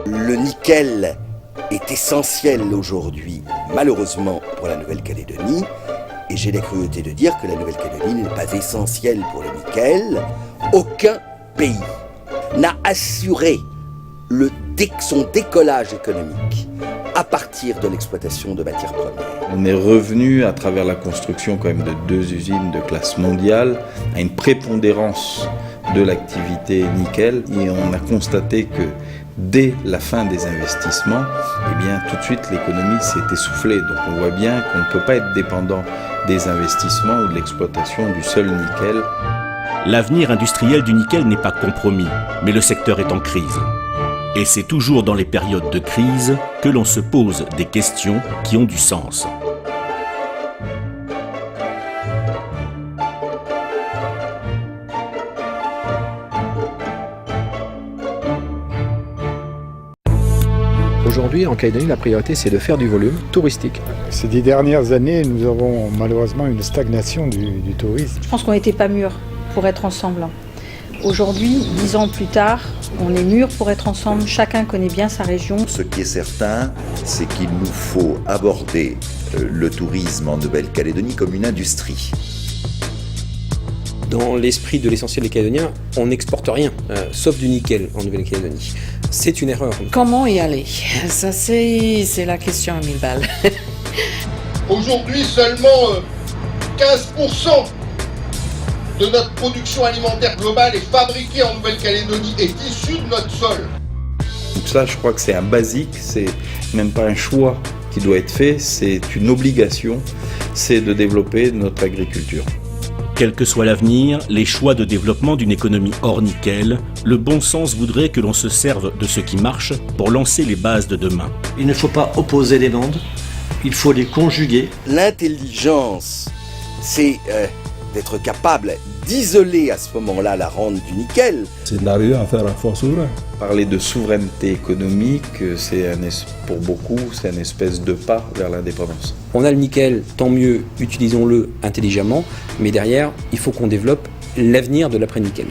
Le nickel est essentiel aujourd'hui, malheureusement, pour la Nouvelle-Calédonie. Et j'ai la cruauté de dire que la Nouvelle-Calédonie n'est pas essentielle pour le nickel. Aucun pays n'a assuré son décollage économique à partir de l'exploitation de matières premières. On est revenu, à travers la construction quand même de 2 usines de classe mondiale, à une prépondérance de l'activité nickel. Et on a constaté que dès la fin des investissements, tout de suite l'économie s'est essoufflée. Donc on voit bien qu'on ne peut pas être dépendant des investissements ou de l'exploitation du seul nickel. L'avenir industriel du nickel n'est pas compromis, mais le secteur est en crise. Et c'est toujours dans les périodes de crise que l'on se pose des questions qui ont du sens. Aujourd'hui, en Calédonie, la priorité, c'est de faire du volume touristique. Ces 10 dernières années, nous avons malheureusement une stagnation du tourisme. Je pense qu'on n'était pas mûrs pour être ensemble. Aujourd'hui, 10 ans plus tard, on est mûrs pour être ensemble. Chacun connaît bien sa région. Ce qui est certain, c'est qu'il nous faut aborder le tourisme en Nouvelle-Calédonie comme une industrie. Dans l'esprit de l'essentiel des Calédoniens, on n'exporte rien, sauf du nickel en Nouvelle-Calédonie. C'est une erreur. Comment y aller? Ça, c'est la question à 1000 balles. Aujourd'hui, seulement 15% de notre production alimentaire globale est fabriquée en Nouvelle-Calédonie, est issue de notre sol. Donc ça, je crois que c'est un basique, c'est même pas un choix qui doit être fait, c'est une obligation, c'est de développer notre agriculture. Quel que soit l'avenir, les choix de développement d'une économie hors nickel, le bon sens voudrait que l'on se serve de ce qui marche pour lancer les bases de demain. Il ne faut pas opposer les mondes, il faut les conjuguer. L'intelligence, c'est d'être capable d'isoler à ce moment-là la rente du nickel. C'est d'arriver à faire un fort souverain. Parler de souveraineté économique, pour beaucoup, c'est une espèce de pas vers l'indépendance. On a le nickel, tant mieux, utilisons-le intelligemment, mais derrière, il faut qu'on développe l'avenir de l'après-nickel.